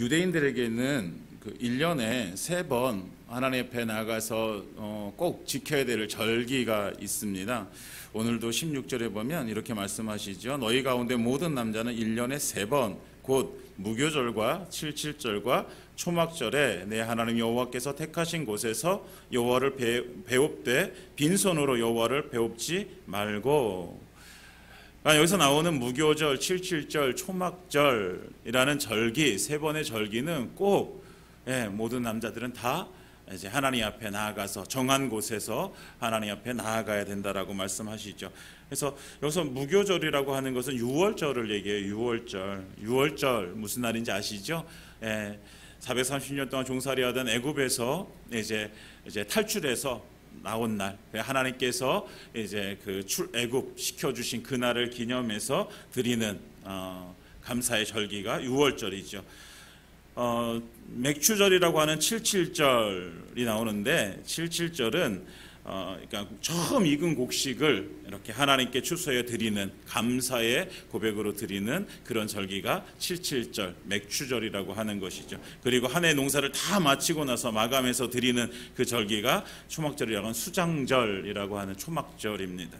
유대인들에게는 그 1년에 3번 하나님 앞에 나가서 꼭 지켜야 될 절기가 있습니다. 오늘도 16절에 보면 이렇게 말씀하시죠. 너희 가운데 모든 남자는 1년에 3번 곧 무교절과 칠칠절과 초막절에 내 하나님 여호와께서 택하신 곳에서 여호와를 배웁되 빈손으로 여호와를 배웁지 말고. 여기서 나오는 무교절, 칠칠절, 초막절이라는 절기, 3번의 절기는 꼭 모든 남자들은 다 이제 하나님 앞에 나아가서 정한 곳에서 하나님 앞에 나아가야 된다라고 말씀하시죠. 그래서 여기서 무교절이라고 하는 것은 유월절을 얘기해요. 유월절 무슨 날인지 아시죠? 430년 동안 종살이하던 애굽에서 이제 탈출해서 나온 날, 하나님께서 이제 그 애굽 시켜주신 그 날을 기념해서 드리는 감사의 절기가 유월절이죠. 맥추절이라고 하는 칠칠절이 나오는데, 칠칠절은 그러니까 처음 익은 곡식을 이렇게 하나님께 추수해 드리는 감사의 고백으로 드리는 그런 절기가 칠칠절, 맥추절이라고 하는 것이죠. 그리고 한 해 농사를 다 마치고 나서 마감해서 드리는 그 절기가 초막절이라고 하는 수장절이라고 하는 초막절입니다.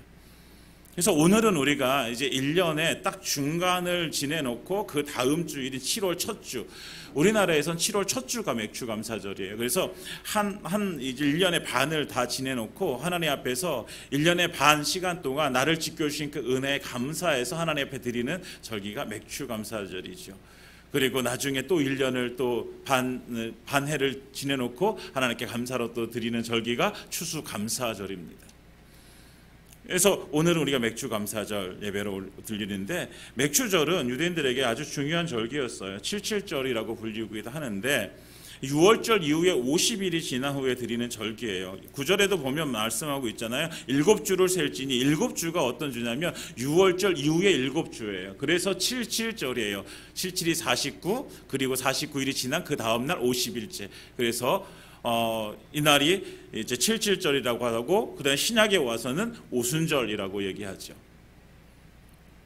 그래서 오늘은 우리가 이제 1년에 딱 중간을 지내놓고 그 다음 주일인 7월 첫 주, 우리나라에선 7월 첫 주가 맥추감사절이에요. 그래서 이제 1년의 반을 다 지내놓고 하나님 앞에서 1년의 반 시간 동안 나를 지켜주신 그 은혜에 감사해서 하나님 앞에 드리는 절기가 맥추감사절이죠. 그리고 나중에 또 1년을 또 반 해를 지내놓고 하나님께 감사로 또 드리는 절기가 추수감사절입니다. 그래서 오늘은 우리가 맥추감사절 예배로 드리는데, 맥추절은 유대인들에게 아주 중요한 절기였어요. 칠칠절이라고 불리기도 하는데 6월절 이후에 50일이 지난 후에 드리는 절기예요. 9절에도 보면 말씀하고 있잖아요. 7주를 셀지니 7주가 어떤 주냐면 6월절 이후에 7주예요. 그래서 77절이에요. 77이 49, 그리고 49일이 지난 그 다음 날 50일째. 그래서 이날이 이제 칠칠절이라고 하고, 그다음에 신약에 와서는 오순절이라고 얘기하죠.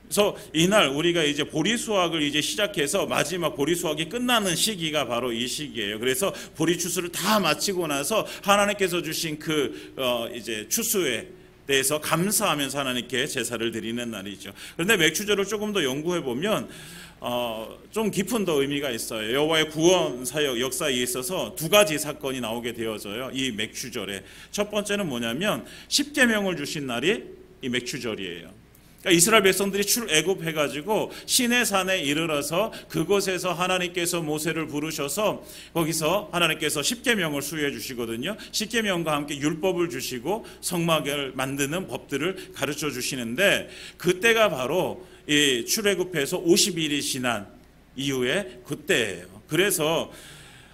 그래서 이날 우리가 이제 보리 수확을 이제 시작해서 마지막 보리 수확이 끝나는 시기가 바로 이 시기예요. 그래서 보리 추수를 다 마치고 나서 하나님께서 주신 그 이제 추수에 대해서 감사하면서 하나님께 제사를 드리는 날이죠. 그런데 맥추절을 조금 더 연구해 보면 좀 깊은 더 의미가 있어요. 여호와의 구원 사역 역사에 있어서 2가지 사건이 나오게 되어져요. 이 맥추절에. 첫 번째는 뭐냐면 십계명을 주신 날이 이 맥추절이에요. 그러니까 이스라엘 백성들이 출애굽해가지고 시내산에 이르러서 그곳에서 하나님께서 모세를 부르셔서 거기서 하나님께서 십계명을 수여해 주시거든요. 십계명과 함께 율법을 주시고 성막을 만드는 법들을 가르쳐 주시는데, 그때가 바로 이 출애굽해서 50일이 지난 이후에 그때예요. 그래서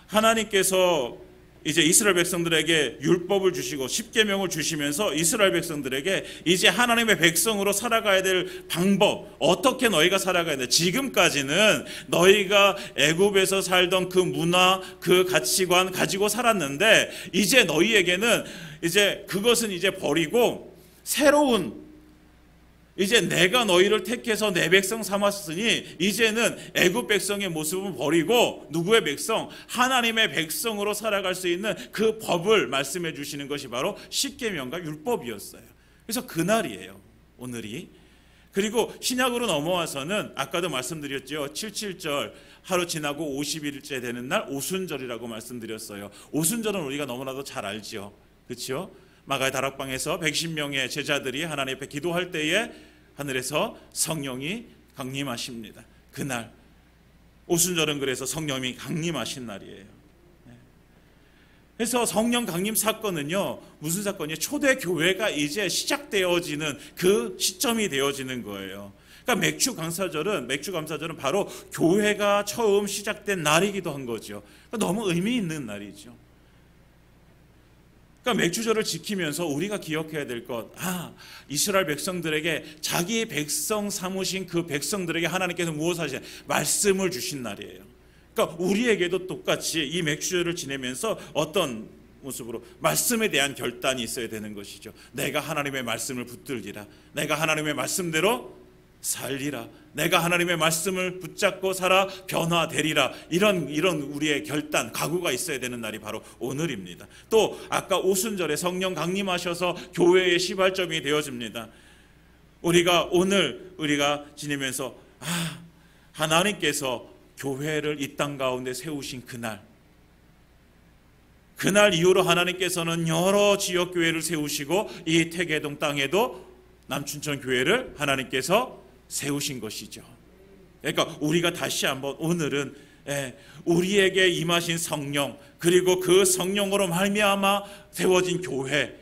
하나님께서 이제 이스라엘 백성들에게 율법을 주시고 십계명을 주시면서 이스라엘 백성들에게 이제 하나님의 백성으로 살아가야 될 방법, 어떻게 너희가 살아가야 돼. 지금까지는 너희가 애굽에서 살던 그 문화, 그 가치관 가지고 살았는데 이제 너희에게는 이제 그것은 이제 버리고 새로운, 이제 내가 너희를 택해서 내 백성 삼았으니 이제는 애굽 백성의 모습은 버리고 누구의 백성? 하나님의 백성으로 살아갈 수 있는 그 법을 말씀해 주시는 것이 바로 십계명과 율법이었어요. 그래서 그날이에요, 오늘이. 그리고 신약으로 넘어와서는 아까도 말씀드렸죠. 칠칠절 하루 지나고 50일째 되는 날 오순절이라고 말씀드렸어요. 오순절은 우리가 너무나도 잘 알죠. 그렇죠? 마가의 다락방에서 110명의 제자들이 하나님 앞에 기도할 때에 하늘에서 성령이 강림하십니다. 그날 오순절은 그래서 성령이 강림하신 날이에요. 그래서 성령 강림 사건은요, 무슨 사건이에요? 초대교회가 이제 시작되어지는 그 시점이 되어지는 거예요. 그러니까 맥추감사절은 바로 교회가 처음 시작된 날이기도 한 거죠. 그러니까 너무 의미 있는 날이죠. 그러니까 맥추절을 지키면서 우리가 기억해야 될 것, 이스라엘 백성들에게 자기 백성 삼으신 그 백성들에게 하나님께서 무엇을 하시냐? 말씀을 주신 날이에요. 그러니까 우리에게도 똑같이 이 맥추절을 지내면서 어떤 모습으로 말씀에 대한 결단이 있어야 되는 것이죠. 내가 하나님의 말씀을 붙들리라, 내가 하나님의 말씀대로 살리라, 내가 하나님의 말씀을 붙잡고 살아 변화되리라. 이런 우리의 결단, 각오가 있어야 되는 날이 바로 오늘입니다. 또 아까 오순절에 성령 강림하셔서 교회의 시발점이 되어집니다. 우리가 지내면서 하나님께서 교회를 이 땅 가운데 세우신 그날 이후로 하나님께서는 여러 지역 교회를 세우시고 이 태계동 땅에도 남춘천 교회를 하나님께서 세우신 것이죠. 그러니까 우리가 다시 한번 오늘은 우리에게 임하신 성령, 그리고 그 성령으로 말미암아 세워진 교회,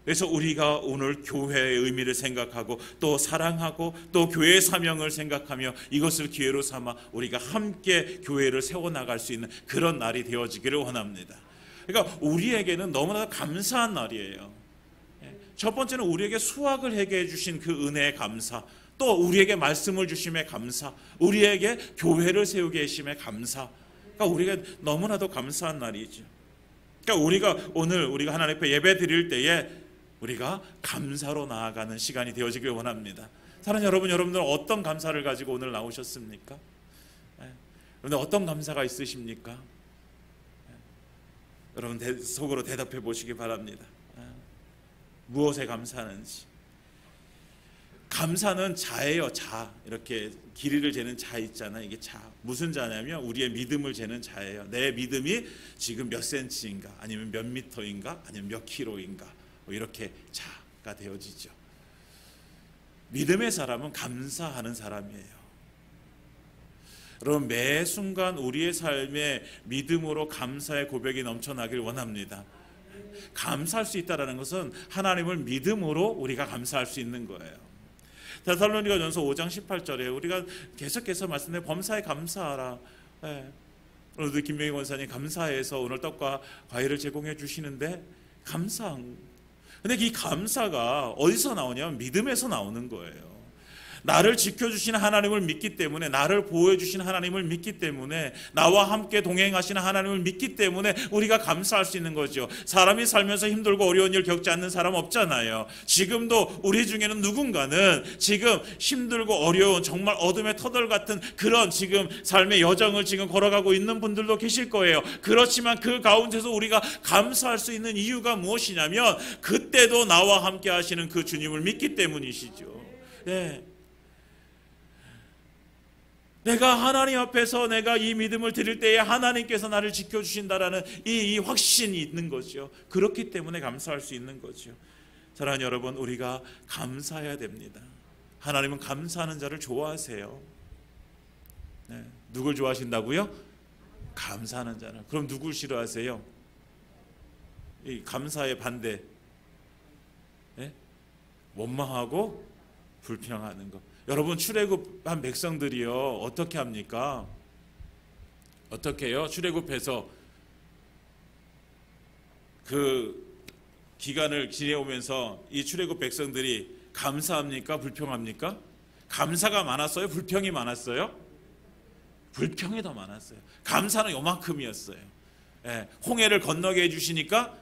그래서 우리가 오늘 교회의 의미를 생각하고 또 사랑하고 또 교회의 사명을 생각하며 이것을 기회로 삼아 우리가 함께 교회를 세워나갈 수 있는 그런 날이 되어지기를 원합니다. 그러니까 우리에게는 너무나 감사한 날이에요. 첫 번째는 우리에게 수확을 하게 해주신 그 은혜의 감사, 또 우리에게 말씀을 주심에 감사, 우리에게 교회를 세우게 하심에 감사. 그러니까 우리가 너무나도 감사한 날이죠. 그러니까 우리가 하나님 앞에 예배 드릴 때에 우리가 감사로 나아가는 시간이 되어지길 원합니다. 사랑하는 여러분들은 어떤 감사를 가지고 오늘 나오셨습니까? 여러분 어떤 감사가 있으십니까? 여러분 속으로 대답해 보시기 바랍니다. 무엇에 감사하는지. 감사는 자예요. 자. 이렇게 길이를 재는 자 있잖아요. 이게 자. 무슨 자냐면 우리의 믿음을 재는 자예요. 내 믿음이 지금 몇 센치인가, 아니면 몇 미터인가, 아니면 몇 킬로인가, 이렇게 자가 되어지죠. 믿음의 사람은 감사하는 사람이에요. 여러분 매 순간 우리의 삶에 믿음으로 감사의 고백이 넘쳐나길 원합니다. 감사할 수 있다는 것은 하나님을 믿음으로 우리가 감사할 수 있는 거예요. 데살로니가전서 5장 18절에 우리가 계속해서 말씀드린 범사에 감사하라. 오늘도 김명희 권사님 감사해서 오늘 떡과 과일을 제공해 주시는데 감사한. 근데 이 감사가 어디서 나오냐면 믿음에서 나오는 거예요. 나를 지켜주시는 하나님을 믿기 때문에, 나를 보호해 주시는 하나님을 믿기 때문에, 나와 함께 동행하시는 하나님을 믿기 때문에 우리가 감사할 수 있는 거죠. 사람이 살면서 힘들고 어려운 일 겪지 않는 사람 없잖아요. 지금도 우리 중에는 누군가는 지금 힘들고 어려운 정말 어둠의 터널 같은 그런 지금 삶의 여정을 지금 걸어가고 있는 분들도 계실 거예요. 그렇지만 그 가운데서 우리가 감사할 수 있는 이유가 무엇이냐면 그때도 나와 함께 하시는 그 주님을 믿기 때문이시죠. 네. 내가 하나님 앞에서 내가 이 믿음을 드릴 때에 하나님께서 나를 지켜주신다라는 이 확신이 있는 거죠. 그렇기 때문에 감사할 수 있는 거죠. 사랑하는 여러분, 우리가 감사해야 됩니다. 하나님은 감사하는 자를 좋아하세요. 네. 누굴 좋아하신다고요? 감사하는 자를. 그럼 누굴 싫어하세요? 이 감사의 반대. 네? 원망하고 불평하는 것. 여러분 출애굽한 백성들이요 어떻게 합니까? 어떻게 해요? 출애굽해서 그 기간을 지내오면서 이 출애굽 백성들이 감사합니까? 불평합니까? 감사가 많았어요? 불평이 많았어요? 불평이 더 많았어요. 감사는 요만큼이었어요. 홍해를 건너게 해주시니까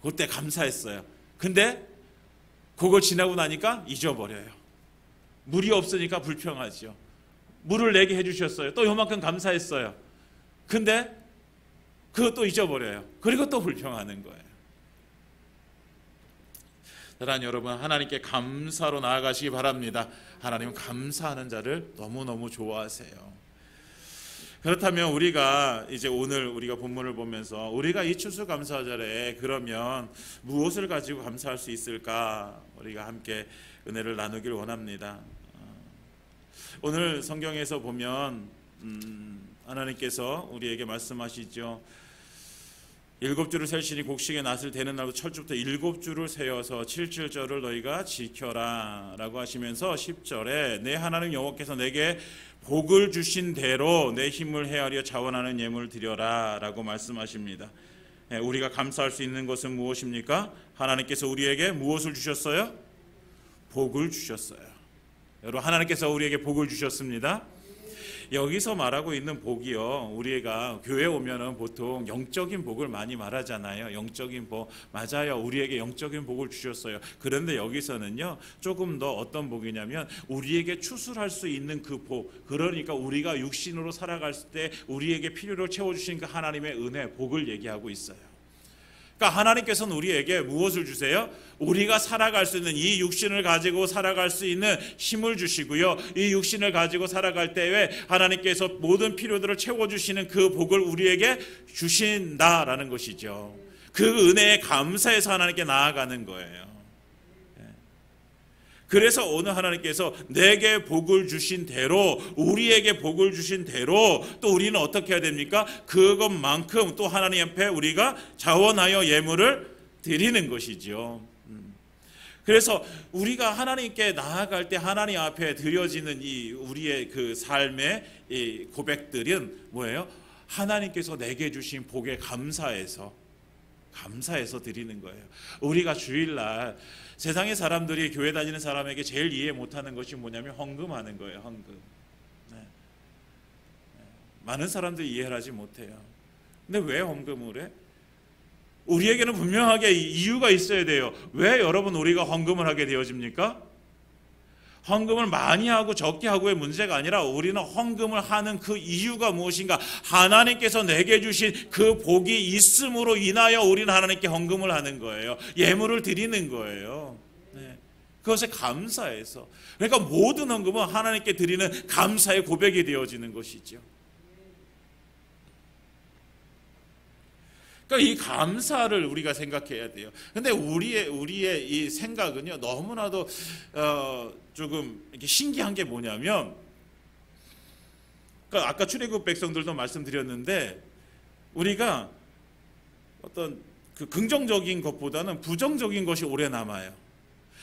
그때 감사했어요. 근데 그걸 지나고 나니까 잊어버려요. 물이 없으니까 불평하죠. 물을 내게 해주셨어요. 또 요만큼 감사했어요. 근데 그것도 잊어버려요. 그리고 또 불평하는 거예요. 사랑하는 여러분, 하나님께 감사로 나아가시기 바랍니다. 하나님은 감사하는 자를 너무너무 좋아하세요. 그렇다면 우리가 이제 오늘 우리가 본문을 보면서 우리가 이 추수감사절에 그러면 무엇을 가지고 감사할 수 있을까? 우리가 함께 은혜를 나누길 원합니다. 오늘 성경에서 보면 하나님께서 우리에게 말씀하시죠. 7주를 셀시니 곡식의 낫을 대는 날부터 철주부터 7주를 세어서 7절을 너희가 지켜라 라고 하시면서 10절에 내 하나님 여호와께서 내게 복을 주신 대로 내 힘을 헤아려 자원하는 예물을 드려라 라고 말씀하십니다. 우리가 감사할 수 있는 것은 무엇입니까? 하나님께서 우리에게 무엇을 주셨어요? 복을 주셨어요. 여러분, 하나님께서 우리에게 복을 주셨습니다. 여기서 말하고 있는 복이요, 우리가 교회 오면은 보통 영적인 복을 많이 말하잖아요. 영적인 복, 맞아요. 우리에게 영적인 복을 주셨어요. 그런데 여기서는요, 조금 더 어떤 복이냐면 우리에게 추수할 수 있는 그 복, 그러니까 우리가 육신으로 살아갈 때 우리에게 필요를 채워주신 그 하나님의 은혜, 복을 얘기하고 있어요. 그러니까 하나님께서는 우리에게 무엇을 주세요? 우리가 살아갈 수 있는 이 육신을 가지고 살아갈 수 있는 힘을 주시고요, 이 육신을 가지고 살아갈 때에 하나님께서 모든 필요들을 채워주시는 그 복을 우리에게 주신다라는 것이죠. 그 은혜에 감사해서 하나님께 나아가는 거예요. 그래서 오늘 하나님께서 내게 복을 주신 대로, 우리에게 복을 주신 대로 또 우리는 어떻게 해야 됩니까? 그것만큼 또 하나님 앞에 우리가 자원하여 예물을 드리는 것이죠. 그래서 우리가 하나님께 나아갈 때 하나님 앞에 드려지는 이 우리의 그 삶의 이 고백들은 뭐예요? 하나님께서 내게 주신 복에 감사해서 드리는 거예요. 우리가 주일날 세상의 사람들이 교회 다니는 사람에게 제일 이해 못하는 것이 뭐냐면 헌금하는 거예요. 헌금. 많은 사람들이 이해를 하지 못해요. 근데 왜 헌금을 해? 우리에게는 분명하게 이유가 있어야 돼요. 왜 여러분 우리가 헌금을 하게 되어집니까? 헌금을 많이 하고 적게 하고의 문제가 아니라 우리는 헌금을 하는 그 이유가 무엇인가? 하나님께서 내게 주신 그 복이 있음으로 인하여 우리는 하나님께 헌금을 하는 거예요. 예물을 드리는 거예요. 그것에 감사해서. 그러니까 모든 헌금은 하나님께 드리는 감사의 고백이 되어지는 것이죠. 그러니까 이 감사를 우리가 생각해야 돼요. 근데 우리의 이 생각은요, 너무나도 조금 이렇게 신기한 게 뭐냐면, 그러니까 아까 출애굽 백성들도 말씀드렸는데, 우리가 어떤 그 긍정적인 것보다는 부정적인 것이 오래 남아요.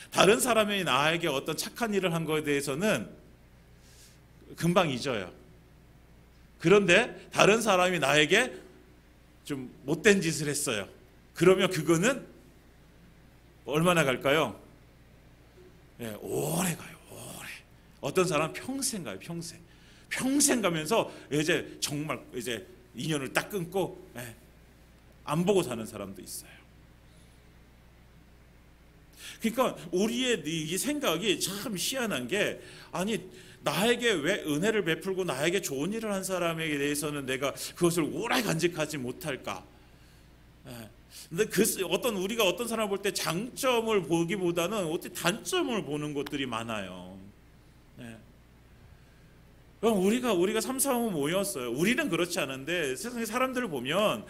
다른 사람이 나에게 어떤 착한 일을 한 것에 대해서는 금방 잊어요. 그런데 다른 사람이 나에게 좀 못된 짓을 했어요. 그러면 그거는 얼마나 갈까요? 오래 가요. 오래. 어떤 사람은 평생 가요. 평생 가면서 이제 정말 이제 인연을 딱 끊고 안 보고 사는 사람도 있어요. 그러니까 우리의 이 생각이 참 희한한 게, 아니 나에게 왜 은혜를 베풀고 나에게 좋은 일을 한 사람에게 대해서는 내가 그것을 오래 간직하지 못할까? 근데 우리가 어떤 사람을 볼 때 장점을 보기보다는 어떻게 단점을 보는 것들이 많아요. 그럼 우리가 삼삼오오 모였어요. 우리는 그렇지 않은데 세상의 사람들을 보면,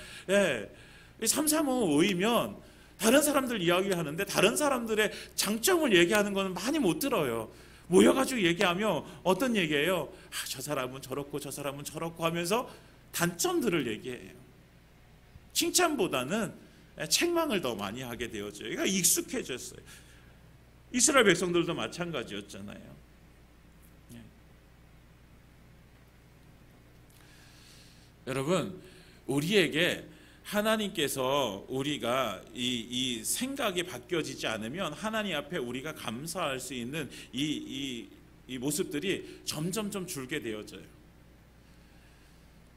삼삼오오 모이면 다른 사람들 이야기를 하는데 다른 사람들의 장점을 얘기하는 거는 많이 못 들어요. 모여가지고 얘기하면 어떤 얘기예요? 저 사람은 저렇고 저 사람은 저렇고 하면서 단점들을 얘기해요. 칭찬보다는 책망을 더 많이 하게 되었죠. 그러니까 익숙해졌어요. 이스라엘 백성들도 마찬가지였잖아요. 여러분, 우리에게 하나님께서 우리가 이 생각이 바뀌어지지 않으면 하나님 앞에 우리가 감사할 수 있는 이 모습들이 점점 줄게 되어져요.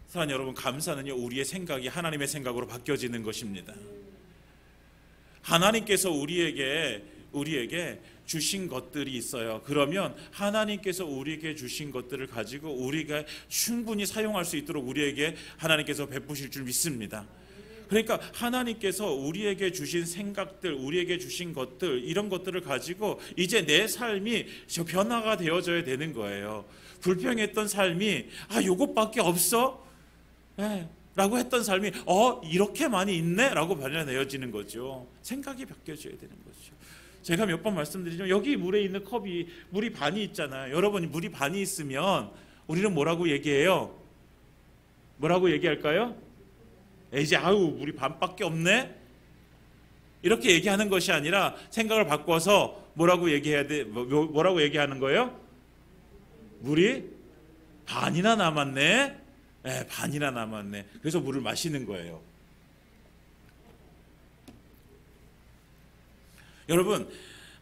사랑하는 여러분, 감사는요, 우리의 생각이 하나님의 생각으로 바뀌어지는 것입니다. 하나님께서 우리에게 주신 것들이 있어요. 그러면 하나님께서 우리에게 주신 것들을 가지고 우리가 충분히 사용할 수 있도록 우리에게 하나님께서 베푸실 줄 믿습니다. 그러니까 하나님께서 우리에게 주신 생각들, 우리에게 주신 것들, 이런 것들을 가지고 이제 내 삶이 변화가 되어져야 되는 거예요. 불평했던 삶이 요것밖에 없어? 라고 했던 삶이 이렇게 많이 있네? 라고 변화되어지는 거죠. 생각이 바뀌어져야 되는 거죠. 제가 몇 번 말씀드리지만 여기 물에 있는 컵이 물이 반이 있잖아요. 여러분이 물이 반이 있으면 우리는 뭐라고 얘기해요? 뭐라고 얘기할까요? 이제 물이 반밖에 없네? 이렇게 얘기하는 것이 아니라 생각을 바꿔서 뭐라고 얘기해야 돼? 뭐라고 얘기하는 거예요? 물이 반이나 남았네? 반이나 남았네. 그래서 물을 마시는 거예요. 여러분,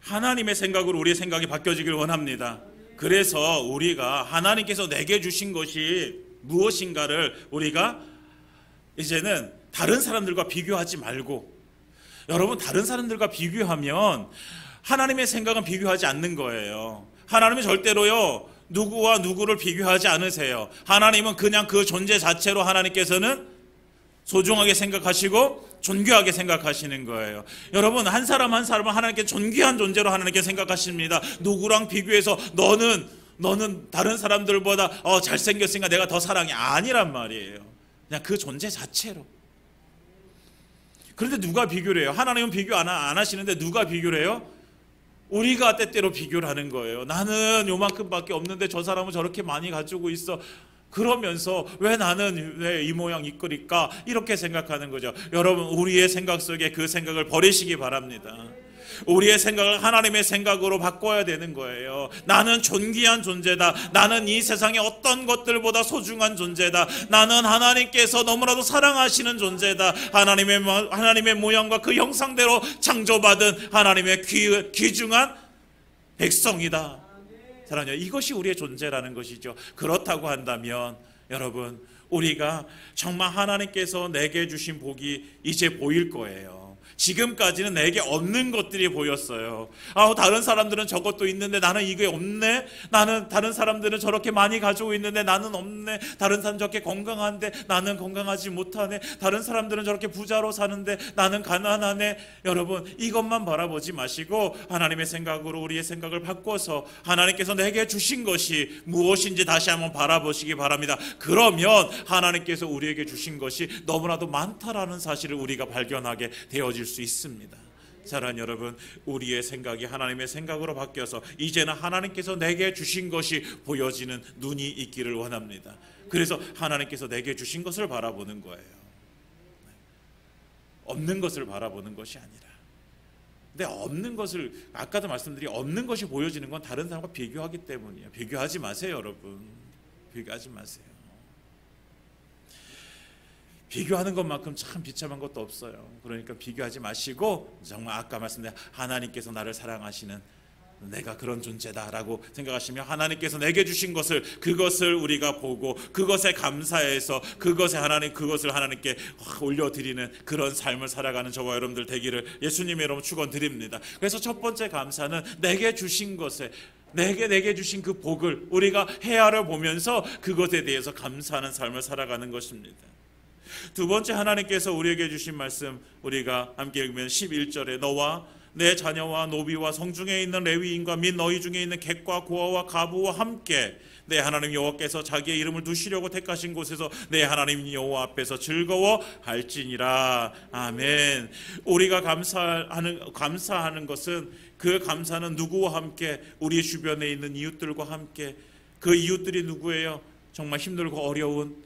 하나님의 생각으로 우리의 생각이 바뀌어지길 원합니다. 그래서 우리가 하나님께서 내게 주신 것이 무엇인가를 우리가 이제는 다른 사람들과 비교하지 말고, 여러분 다른 사람들과 비교하면 하나님의 생각은 비교하지 않는 거예요. 하나님은 절대로요 누구와 누구를 비교하지 않으세요. 하나님은 그냥 그 존재 자체로 하나님께서는 소중하게 생각하시고 존귀하게 생각하시는 거예요. 여러분 한 사람 한 사람은 하나님께 존귀한 존재로 하나님께 생각하십니다. 누구랑 비교해서 너는 다른 사람들보다 잘생겼으니까 내가 더 사랑해, 아니란 말이에요. 그냥 그 존재 자체로. 그런데 누가 비교를 해요? 하나님은 비교 안 하시는데 누가 비교를 해요? 우리가 때때로 비교를 하는 거예요. 나는 요만큼밖에 없는데 저 사람은 저렇게 많이 가지고 있어. 그러면서 왜 나는 왜 이 모양 이 꼴일까? 이렇게 생각하는 거죠. 여러분 우리의 생각 속에 그 생각을 버리시기 바랍니다. 우리의 생각을 하나님의 생각으로 바꿔야 되는 거예요. 나는 존귀한 존재다. 나는 이 세상의 어떤 것들보다 소중한 존재다. 나는 하나님께서 너무나도 사랑하시는 존재다. 하나님의 모양과 그 형상대로 창조받은 하나님의 귀중한 백성이다. 사랑해요. 이것이 우리의 존재라는 것이죠. 그렇다고 한다면 여러분 우리가 정말 하나님께서 내게 주신 복이 이제 보일 거예요. 지금까지는 내게 없는 것들이 보였어요. 다른 사람들은 저것도 있는데 나는 이게 없네. 나는 다른 사람들은 저렇게 많이 가지고 있는데 나는 없네. 다른 사람 저렇게 건강한데 나는 건강하지 못하네. 다른 사람들은 저렇게 부자로 사는데 나는 가난하네. 여러분 이것만 바라보지 마시고 하나님의 생각으로 우리의 생각을 바꿔서 하나님께서 내게 주신 것이 무엇인지 다시 한번 바라보시기 바랍니다. 그러면 하나님께서 우리에게 주신 것이 너무나도 많다라는 사실을 우리가 발견하게 되어질 수 있습니다. 사랑하는 여러분, 우리의 생각이 하나님의 생각으로 바뀌어서 이제는 하나님께서 내게 주신 것이 보여지는 눈이 있기를 원합니다. 그래서 하나님께서 내게 주신 것을 바라보는 거예요. 없는 것을 바라보는 것이 아니라. 근데 없는 것을, 아까도 말씀드린 없는 것이 보여지는 건 다른 사람과 비교하기 때문이에요. 비교하지 마세요, 여러분. 비교하지 마세요. 비교하는 것만큼 참 비참한 것도 없어요. 그러니까 비교하지 마시고 정말 아까 말씀드린 하나님께서 나를 사랑하시는 내가 그런 존재다라고 생각하시면 하나님께서 내게 주신 것을, 그것을 우리가 보고 그것에 감사해서 그것을 하나님께 올려드리는 그런 삶을 살아가는 저와 여러분들 되기를 예수님의 이름으로 축원드립니다. 그래서 첫 번째 감사는 내게 주신 것에, 내게 주신 그 복을 우리가 헤아려 보면서 그것에 대해서 감사하는 삶을 살아가는 것입니다. 두 번째, 하나님께서 우리에게 주신 말씀 우리가 함께 읽으면 11절에 너와 내 자녀와 노비와 성중에 있는 레위인과 및 너희 중에 있는 객과 고아와 가부와 함께 내 하나님 여호와께서 자기의 이름을 두시려고 택하신 곳에서 내 하나님 여호와 앞에서 즐거워할지니라. 아멘. 우리가 감사하는 것은, 그 감사는 누구와 함께? 우리 주변에 있는 이웃들과 함께. 그 이웃들이 누구예요? 정말 힘들고 어려운,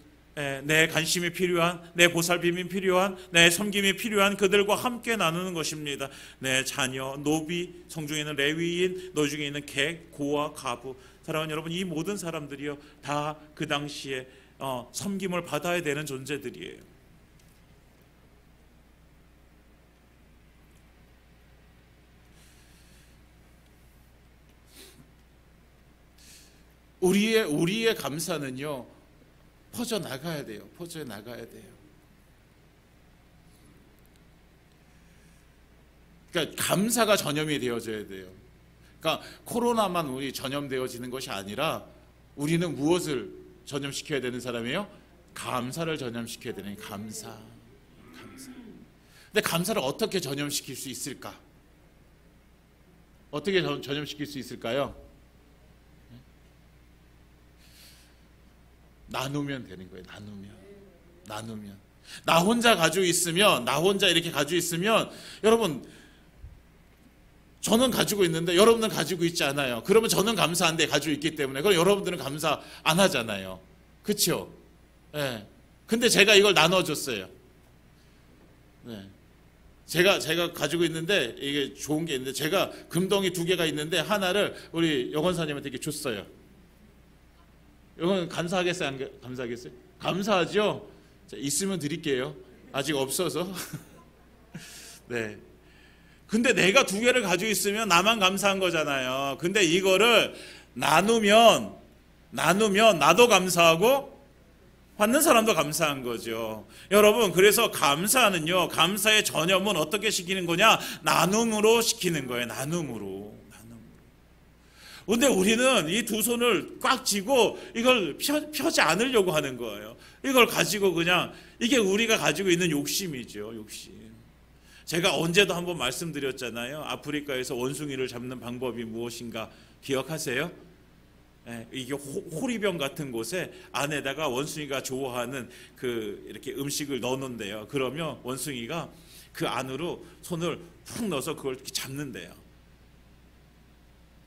내 관심이 필요한, 내 보살핌이 필요한, 내 섬김이 필요한 그들과 함께 나누는 것입니다. 내 자녀, 노비, 성중에 있는 레위인, 너희 중에 있는 객, 고아, 가부. 사랑하는 여러분, 이 모든 사람들이요 다 그 당시에 섬김을 받아야 되는 존재들이에요. 우리의 감사는요 퍼져 나가야 돼요. 퍼져 나가야 돼요. 그러니까 감사가 전염이 되어져야 돼요. 그러니까 코로나만 우리 전염되어지는 것이 아니라 우리는 무엇을 전염시켜야 되는 사람이에요? 감사를 전염시켜야 되는, 감사. 근데 감사를 어떻게 전염시킬 수 있을까? 어떻게 전염시킬 수 있을까요? 나누면 되는 거예요. 나누면. 나 혼자 가지고 있으면, 이렇게 가지고 있으면, 여러분, 저는 가지고 있는데 여러분은 가지고 있지 않아요. 그러면 저는 감사한데 가지고 있기 때문에, 그럼 여러분들은 감사 안 하잖아요. 그렇죠? 네. 근데 제가 이걸 나눠줬어요. 네. 제가 가지고 있는데 이게 좋은 게 있는데, 제가 금덩이 2개가 있는데 하나를 우리 여권사님한테 이렇게 줬어요. 이건 감사하겠어요? 안 감사하겠어요? 감사하죠? 자, 있으면 드릴게요. 아직 없어서. 네. 근데 내가 2개를 가지고 있으면 나만 감사한 거잖아요. 근데 이거를 나누면 나도 감사하고 받는 사람도 감사한 거죠. 여러분, 그래서 감사는요, 감사의 전염은 어떻게 시키는 거냐? 나눔으로 시키는 거예요. 나눔으로. 근데 우리는 이 두 손을 꽉 쥐고 이걸 펴지 않으려고 하는 거예요. 이걸 가지고 그냥, 이게 우리가 가지고 있는 욕심이죠. 욕심. 제가 언제도 한번 말씀드렸잖아요. 아프리카에서 원숭이를 잡는 방법이 무엇인가 기억하세요? 이게 호리병 같은 곳에 안에다가 원숭이가 좋아하는 그 이렇게 음식을 넣어놓는데요. 그러면 원숭이가 그 안으로 손을 푹 넣어서 그걸 이렇게 잡는데요.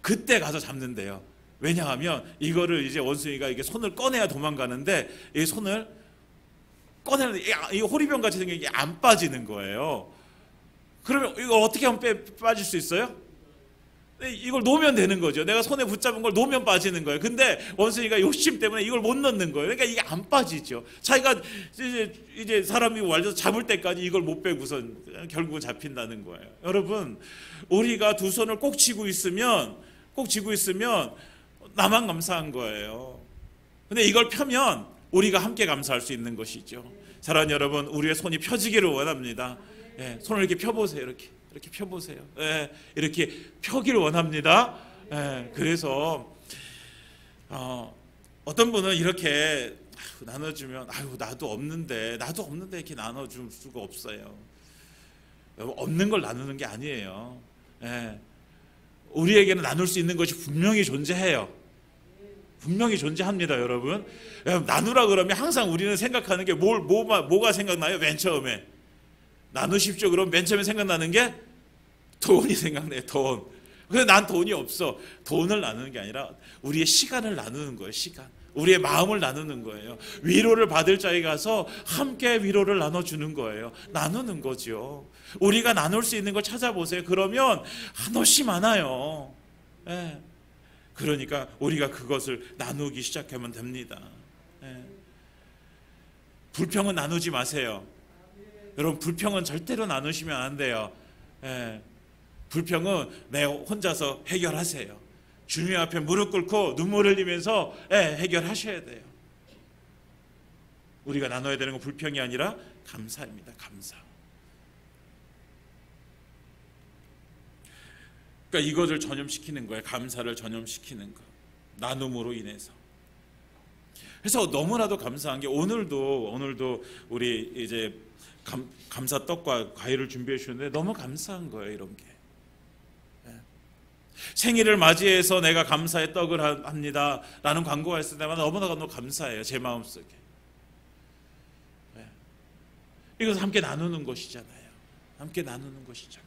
그때 가서 잡는데요. 왜냐하면 이거를 이제 원숭이가 이게 손을 꺼내야 도망가는데 이 손을 꺼내는데 이 호리병 같이 생긴 게 안 빠지는 거예요. 그러면 이걸 어떻게 하면 빠질 수 있어요? 이걸 놓으면 되는 거죠. 내가 손에 붙잡은 걸 놓으면 빠지는 거예요. 근데 원숭이가 욕심 때문에 이걸 못 넣는 거예요. 그러니까 이게 안 빠지죠. 자기가 이제 사람이 와서 잡을 때까지 이걸 못 빼고선 결국은 잡힌다는 거예요. 여러분, 우리가 두 손을 꼭 쥐고 있으면 나만 감사한 거예요. 근데 이걸 펴면 우리가 함께 감사할 수 있는 것이죠. 사랑하는 여러분, 우리의 손이 펴지기를 원합니다. 손을 이렇게 펴보세요. 이렇게 펴보세요. 이렇게 펴기를 원합니다. 그래서 어떤 분은 이렇게 나눠주면 나도 없는데 이렇게 나눠줄 수가 없어요. 없는 걸 나누는 게 아니에요. 우리에게는 나눌 수 있는 것이 분명히 존재해요. 분명히 존재합니다, 여러분. 나누라 그러면 항상 우리는 생각하는 게 뭐가 생각나요? 맨 처음에 나누십시오. 그럼 맨 처음에 생각나는 게 돈이 생각나요. 돈. 근데 난 돈이 없어. 돈을 나누는 게 아니라 우리의 시간을 나누는 거예요. 시간. 우리의 마음을 나누는 거예요. 위로를 받을 자에 가서 함께 위로를 나눠주는 거예요. 나누는 거죠. 우리가 나눌 수 있는 걸 찾아보세요. 그러면 한없이 많아요. 그러니까 우리가 그것을 나누기 시작하면 됩니다. 불평은 나누지 마세요. 여러분, 불평은 절대로 나누시면 안 돼요. 불평은 내 혼자서 해결하세요. 주님 앞에 무릎 꿇고 눈물 흘리면서 해결하셔야 돼요. 우리가 나눠야 되는 건 불평이 아니라 감사입니다. 감사. 그러니까 이것을 전염시키는 거예요. 감사를 전염시키는 거. 나눔으로 인해서. 그래서 너무나도 감사한 게 오늘도 우리 이제 감사 떡과 과일을 준비해 주셨는데 너무 감사한 거예요. 이런 게. 생일을 맞이해서 내가 감사의 떡을 합니다 라는 광고가 있을 때마다 너무나도 감사해요. 제 마음속에. 이것을 함께 나누는 것이잖아요. 함께 나누는 것이잖아요.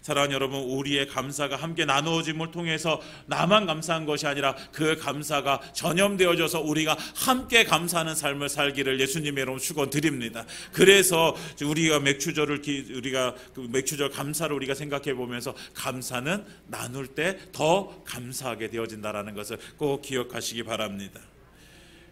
사랑하는 여러분, 우리의 감사가 함께 나누어짐을 통해서 나만 감사한 것이 아니라 그 감사가 전염되어져서 우리가 함께 감사하는 삶을 살기를 예수님의 이름으로 축원드립니다. 그래서 우리가 맥주절 감사를 우리가 생각해 보면서 감사는 나눌 때 더 감사하게 되어진다라는 것을 꼭 기억하시기 바랍니다.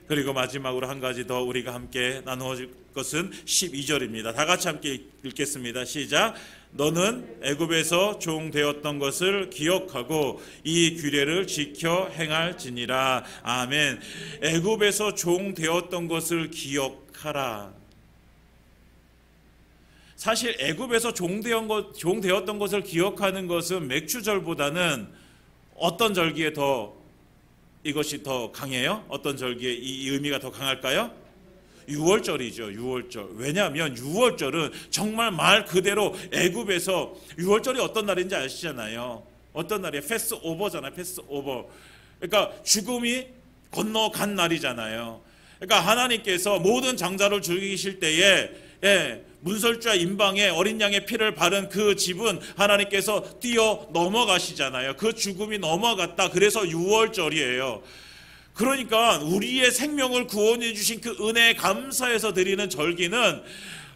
그리고 마지막으로 한 가지 더 우리가 함께 나누어질 것은 12절입니다. 다 같이 함께 읽겠습니다. 시작. 너는 애굽에서 종 되었던 것을 기억하고 이 규례를 지켜 행할지니라. 아멘. 애굽에서 종 되었던 것을 기억하라. 사실 애굽에서 종 되었던 것을 기억하는 것은 맥주절보다는 어떤 절기에 이것이 더 강해요? 어떤 절기에 이 의미가 더 강할까요? 유월절이죠. 유월절. 왜냐하면 유월절은 정말 말 그대로 애굽에서, 유월절이 어떤 날인지 아시잖아요. 어떤 날이에요? 패스오버잖아요. 패스오버. 그러니까 죽음이 건너간 날이잖아요. 그러니까 하나님께서 모든 장자를 죽이실 때에 문설주와 임방에 어린 양의 피를 바른 그 집은 하나님께서 뛰어 넘어가시잖아요. 그 죽음이 넘어갔다. 그래서 유월절이에요. 그러니까 우리의 생명을 구원해 주신 그 은혜에 감사해서 드리는 절기는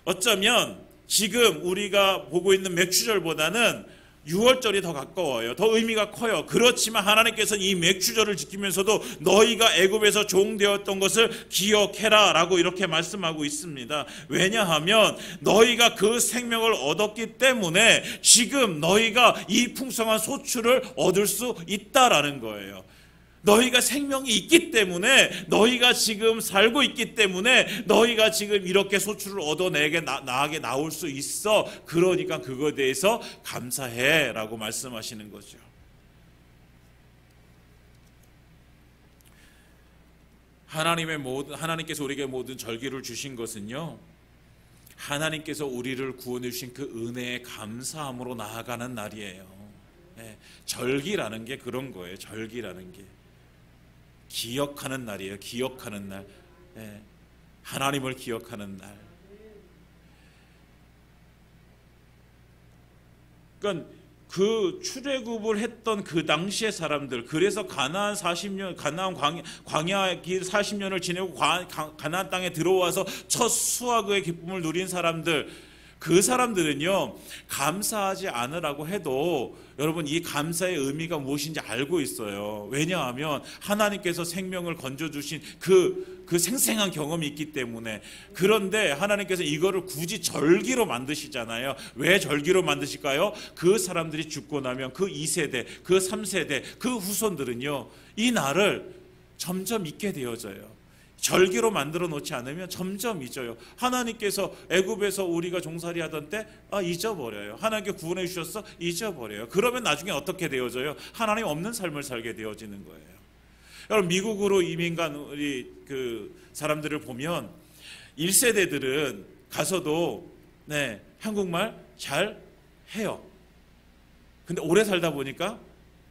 어쩌면 지금 우리가 보고 있는 맥주절보다는 유월절이 더 가까워요. 더 의미가 커요. 그렇지만 하나님께서는 이 맥주절을 지키면서도 너희가 애굽에서 종되었던 것을 기억해라 라고 이렇게 말씀하고 있습니다. 왜냐하면 너희가 그 생명을 얻었기 때문에 지금 너희가 이 풍성한 소출을 얻을 수 있다라는 거예요. 너희가 생명이 있기 때문에, 너희가 지금 살고 있기 때문에 너희가 지금 이렇게 소출을 얻어내게 나게 나올 수 있어. 그러니까 그거에 대해서 감사해 라고 말씀하시는 거죠. 하나님께서 우리에게 모든 절기를 주신 것은요, 하나님께서 우리를 구원해 주신 그 은혜에 감사함으로 나아가는 날이에요. 절기라는 게 그런 거예요. 절기라는 게 기억하는 날이에요. 기억하는 날. 하나님을 기억하는 날. 그러니까 그 출애굽을 했던 그 당시의 사람들, 그래서 가나안 40년, 가나안 광야 길 40년을 지내고 가나안 땅에 들어와서 첫 수확의 기쁨을 누린 사람들, 그 사람들은요, 감사하지 않으라고 해도 여러분 이 감사의 의미가 무엇인지 알고 있어요. 왜냐하면 하나님께서 생명을 건져주신 그 생생한 경험이 있기 때문에. 그런데 하나님께서 이거를 굳이 절기로 만드시잖아요. 왜 절기로 만드실까요? 그 사람들이 죽고 나면 그 2세대, 그 3세대, 그 후손들은요, 이 날을 점점 잊게 되어져요. 절기로 만들어 놓지 않으면 점점 잊어요. 하나님께서 애굽에서 우리가 종살이 하던 때 잊어버려요. 하나님께 구원해 주셨어? 잊어버려요. 그러면 나중에 어떻게 되어져요? 하나님 없는 삶을 살게 되어지는 거예요. 여러분, 미국으로 이민 간 우리 그 사람들을 보면 1세대들은 가서도 한국말 잘 해요. 근데 오래 살다 보니까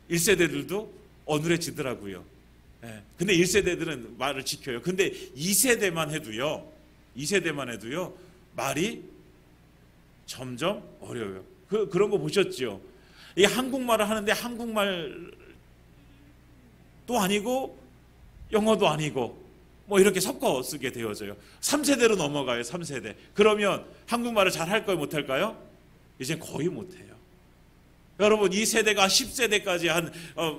1세대들도 어눌해지더라고요. 근데 1세대들은 말을 지켜요. 근데 2세대만 해도요 말이 점점 어려워요. 그런 거 보셨죠? 이 한국말을 하는데 한국말도 아니고 영어도 아니고 뭐 이렇게 섞어 쓰게 되어져요. 3세대로 넘어가요. 3세대. 그러면 한국말을 잘 할까요? 못할까요? 이젠 거의 못해요. 여러분, 이 세대가 10세대까지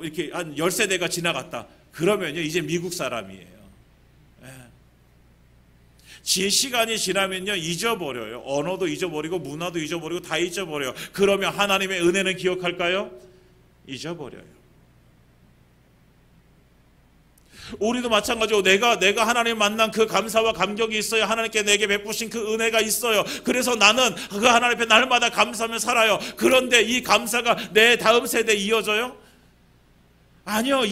이렇게 한 10세대가 지나갔다. 그러면요, 이제 미국 사람이에요. 시간이 지나면요, 잊어버려요. 언어도 잊어버리고, 문화도 잊어버리고, 다 잊어버려요. 그러면 하나님의 은혜는 기억할까요? 잊어버려요. 우리도 마찬가지로 내가 하나님 만난 그 감사와 감격이 있어요. 하나님께 내게 베푸신 그 은혜가 있어요. 그래서 나는 그 하나님 앞에 날마다 감사하며 살아요. 그런데 이 감사가 내 다음 세대에 이어져요? 아니요.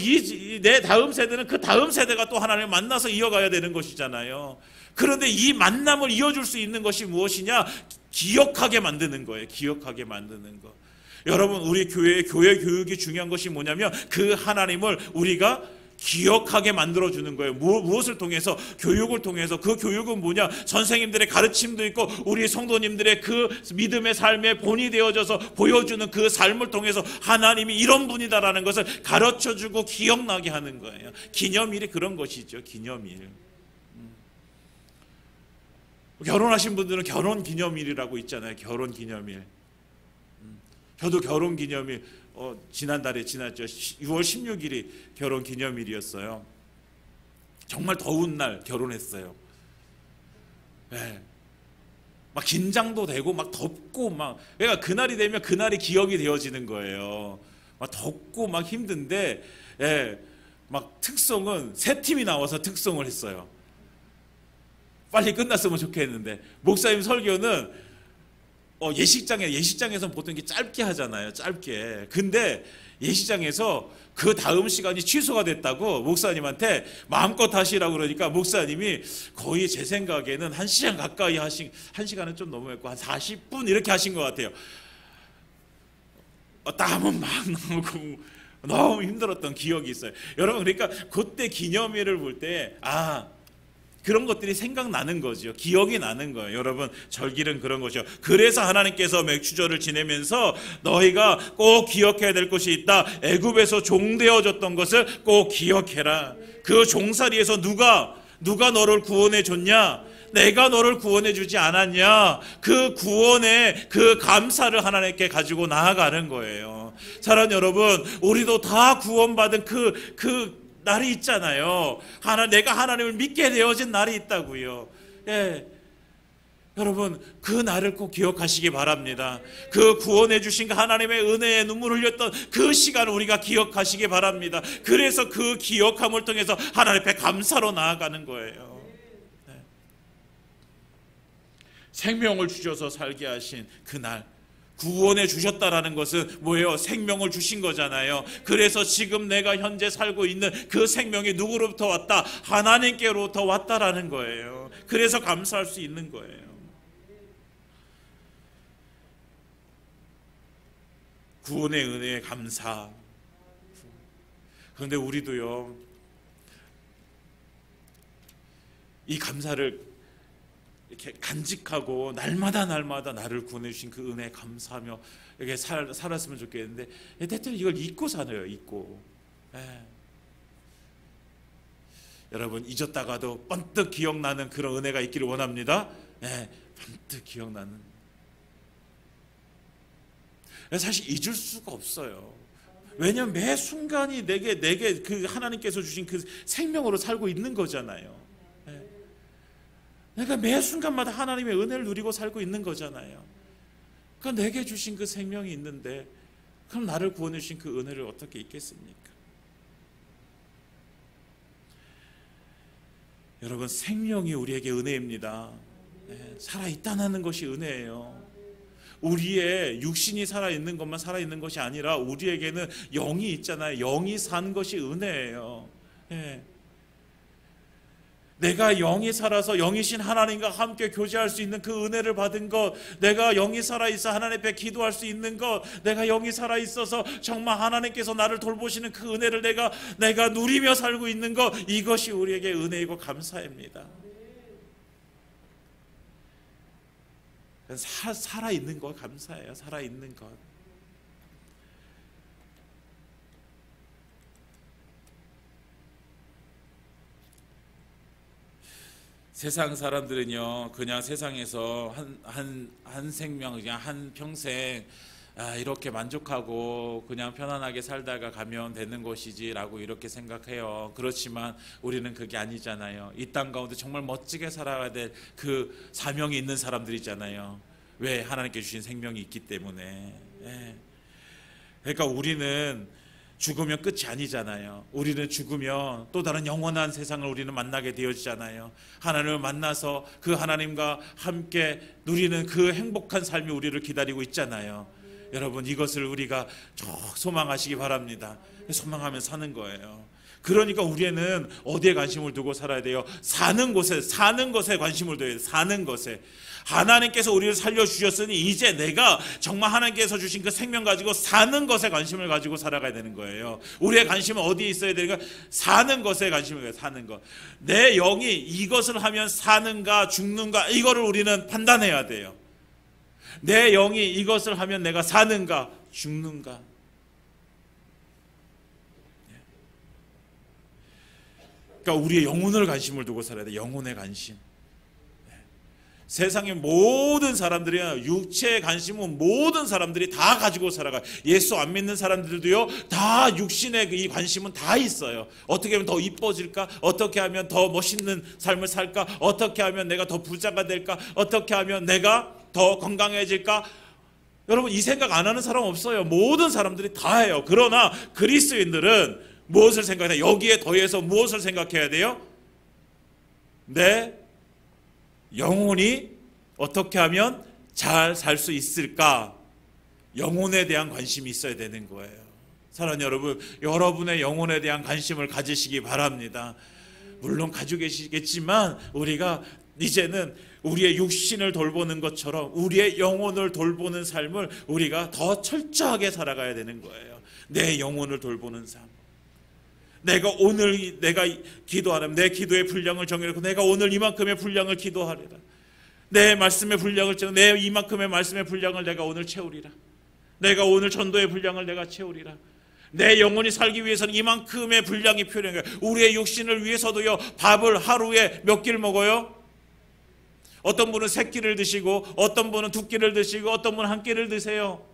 내 다음 세대는 그 다음 세대가 또 하나님을 만나서 이어가야 되는 것이잖아요. 그런데 이 만남을 이어줄 수 있는 것이 무엇이냐? 기억하게 만드는 거예요. 기억하게 만드는 거. 여러분, 우리 교회 교육이 중요한 것이 뭐냐면 그 하나님을 우리가 기억하게 만들어주는 거예요. 무엇을 통해서? 교육을 통해서. 그 교육은 뭐냐? 선생님들의 가르침도 있고 우리 성도님들의 그 믿음의 삶의 본이 되어져서 보여주는 그 삶을 통해서 하나님이 이런 분이다라는 것을 가르쳐주고 기억나게 하는 거예요. 기념일이 그런 것이죠. 기념일. 결혼하신 분들은 결혼기념일이라고 있잖아요. 결혼기념일. 저도 결혼기념일 지난달에 지났죠. 6월 16일이 결혼기념일이었어요. 정말 더운 날 결혼했어요. 막 긴장도 되고 막 덥고 막, 그러니까 그날이 되면 그날이 기억이 되어지는 거예요. 막 덥고 막 힘든데, 막 특송은 3팀이 나와서 특송을 했어요. 빨리 끝났으면 좋겠는데, 목사님 설교는 예식장에서 보통 이렇게 짧게 하잖아요. 짧게. 근데 예식장에서 그 다음 시간이 취소가 됐다고 목사님한테 마음껏 하시라고 그러니까 목사님이 거의 제 생각에는 1시간 가까이 1시간은 좀 넘어갔고 한 40분 이렇게 하신 것 같아요. 땀은 막 나오고 너무 힘들었던 기억이 있어요. 여러분, 그러니까 그때 기념일을 볼 때 그런 것들이 생각나는 거죠. 기억이 나는 거예요. 여러분, 절기는 그런 것이요. 그래서 하나님께서 맥주절을 지내면서 너희가 꼭 기억해야 될 것이 있다. 애굽에서 종되어졌던 것을 꼭 기억해라. 그 종살이에서 누가 너를 구원해 줬냐? 내가 너를 구원해 주지 않았냐? 그 구원의 그 감사를 하나님께 가지고 나아가는 거예요. 사랑하는 여러분, 우리도 다 구원받은 그 날이 있잖아요. 내가 하나님을 믿게 되어진 날이 있다고요. 예. 여러분, 그 날을 꼭 기억하시기 바랍니다. 그 구원해 주신 그 하나님의 은혜에 눈물 흘렸던 그 시간을 우리가 기억하시기 바랍니다. 그래서 그 기억함을 통해서 하나님 앞에 감사로 나아가는 거예요. 네. 생명을 주셔서 살게 하신 그날, 구원해 주셨다라는 것은 뭐예요? 생명을 주신 거잖아요. 그래서 지금 내가 현재 살고 있는 그 생명이 누구로부터 왔다? 하나님께로부터 왔다라는 거예요. 그래서 감사할 수 있는 거예요. 구원의 은혜에 감사. 그런데 우리도요, 이 감사를 이렇게 간직하고 날마다 나를 구원해 주신 그 은혜에 감사하며 이렇게 살았으면 좋겠는데, 대체로 이걸 잊고 사네요. 잊고. 여러분, 잊었다가도 번뜩 기억나는 그런 은혜가 있기를 원합니다. 번뜩 기억나는. 사실 잊을 수가 없어요. 왜냐하면 매 순간이 내게 그 하나님께서 주신 그 생명으로 살고 있는 거잖아요. 내가 매 순간마다 하나님의 은혜를 누리고 살고 있는 거잖아요. 그러니까 내게 주신 그 생명이 있는데, 그럼 나를 구원해 주신 그 은혜를 어떻게 잊겠습니까? 여러분, 생명이 우리에게 은혜입니다. 살아있다는 것이 은혜예요. 우리의 육신이 살아있는 것만 살아있는 것이 아니라 우리에게는 영이 있잖아요. 영이 산 것이 은혜예요. 내가 영이 살아서 영이신 하나님과 함께 교제할 수 있는 그 은혜를 받은 것, 내가 영이 살아있어 하나님 앞에 기도할 수 있는 것, 내가 영이 살아있어서 정말 하나님께서 나를 돌보시는 그 은혜를 내가 누리며 살고 있는 것, 이것이 우리에게 은혜이고 감사입니다. 살아있는 것 감사해요. 살아있는 것. 세상 사람들은요, 그냥 세상에서 한 생명, 그냥 한 평생 이렇게 만족하고 그냥 편안하게 살다가 가면 되는 것이지라고 이렇게 생각해요. 그렇지만 우리는 그게 아니잖아요. 이 땅 가운데 정말 멋지게 살아가야 될 그 사명이 있는 사람들이잖아요. 왜? 하나님께 주신 생명이 있기 때문에. 그러니까 우리는 죽으면 끝이 아니잖아요. 우리는 죽으면 또 다른 영원한 세상을 우리는 만나게 되어지잖아요. 하나님을 만나서 그 하나님과 함께 누리는 그 행복한 삶이 우리를 기다리고 있잖아요. 여러분, 이것을 우리가 소망하시기 바랍니다. 소망하면 사는 거예요. 그러니까 우리는 어디에 관심을 두고 살아야 돼요? 사는 것에 관심을 둬야 돼요. 사는 것에. 하나님께서 우리를 살려주셨으니 이제 내가 정말 하나님께서 주신 그 생명 가지고 사는 것에 관심을 가지고 살아가야 되는 거예요. 우리의 관심은 어디에 있어야 되는가? 사는 것에 관심을 가지고 사는 것. 내 영이 이것을 하면 사는가 죽는가, 이거를 우리는 판단해야 돼요. 내 영이 이것을 하면 내가 사는가 죽는가. 그러니까 우리의 영혼을 관심을 두고 살아야 돼. 영혼의 관심. 세상의 모든 사람들이, 육체의 관심은 모든 사람들이 다 가지고 살아가요. 예수 안 믿는 사람들도요, 다 육신의 이 관심은 다 있어요. 어떻게 하면 더 이뻐질까? 어떻게 하면 더 멋있는 삶을 살까? 어떻게 하면 내가 더 부자가 될까? 어떻게 하면 내가 더 건강해질까? 여러분, 이 생각 안 하는 사람 없어요. 모든 사람들이 다 해요. 그러나 그리스도인들은 무엇을 생각해요? 여기에 더해서 무엇을 생각해야 돼요? 내 영혼이 어떻게 하면 잘 살 수 있을까? 영혼에 대한 관심이 있어야 되는 거예요. 사랑하는 여러분, 여러분의 영혼에 대한 관심을 가지시기 바랍니다. 물론 가지고 계시겠지만 우리가 이제는 우리의 육신을 돌보는 것처럼 우리의 영혼을 돌보는 삶을 우리가 더 철저하게 살아가야 되는 거예요. 내 영혼을 돌보는 삶. 내가 기도하려면 내 기도의 분량을 정해놓고 내가 오늘 이만큼의 분량을 기도하리라. 내 말씀의 분량을 내 이만큼의 말씀의 분량을 내가 오늘 채우리라. 내가 오늘 전도의 분량을 내가 채우리라. 내 영혼이 살기 위해서는 이만큼의 분량이 필요한 거예요. 우리의 육신을 위해서도요, 밥을 하루에 몇 끼를 먹어요? 어떤 분은 세 끼를 드시고 어떤 분은 두 끼를 드시고 어떤 분은 한 끼를 드세요.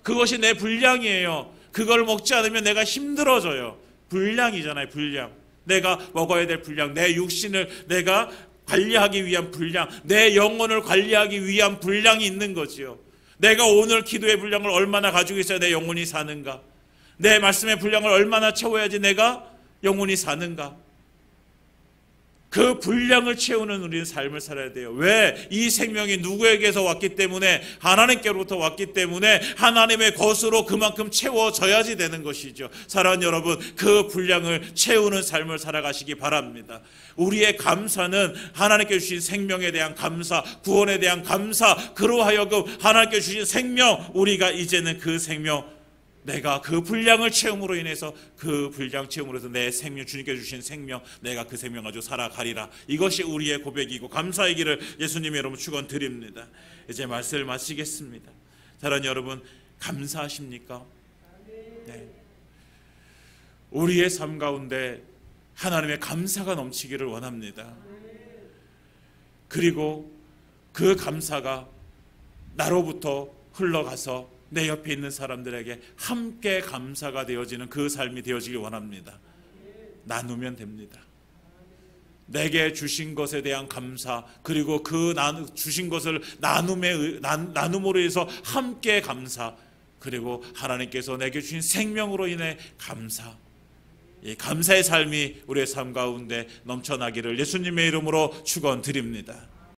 그것이 내 분량이에요. 그걸 먹지 않으면 내가 힘들어져요. 분량이잖아요. 분량. 내가 먹어야 될 분량, 내 육신을 내가 관리하기 위한 분량, 내 영혼을 관리하기 위한 분량이 있는 거지요. 내가 오늘 기도의 분량을 얼마나 가지고 있어야 내 영혼이 사는가? 내 말씀의 분량을 얼마나 채워야지 내가 영혼이 사는가? 그 분량을 채우는 우리는 삶을 살아야 돼요. 왜? 이 생명이 누구에게서 왔기 때문에, 하나님께로부터 왔기 때문에 하나님의 것으로 그만큼 채워져야지 되는 것이죠. 사랑하는 여러분, 그 분량을 채우는 삶을 살아가시기 바랍니다. 우리의 감사는 하나님께 주신 생명에 대한 감사, 구원에 대한 감사, 그로 하여금 하나님께 주신 생명, 우리가 이제는 그 생명, 내가 그 분량을 채움으로 인해서, 그 분량 채움으로 해서 내 생명, 주님께 주신 생명, 내가 그 생명 가지고 살아가리라. 이것이 우리의 고백이고 감사의 길을 예수님이 여러분 축원드립니다. 이제 말씀을 마치겠습니다. 사랑하는 여러분, 감사하십니까? 네. 우리의 삶 가운데 하나님의 감사가 넘치기를 원합니다. 그리고 그 감사가 나로부터 흘러가서 내 옆에 있는 사람들에게 함께 감사가 되어지는 그 삶이 되어지길 원합니다. 나누면 됩니다. 내게 주신 것에 대한 감사, 그리고 그 주신 것을 나눔으로 해서 함께 감사, 그리고 하나님께서 내게 주신 생명으로 인해 감사, 이 감사의 삶이 우리의 삶 가운데 넘쳐나기를 예수님의 이름으로 축원드립니다.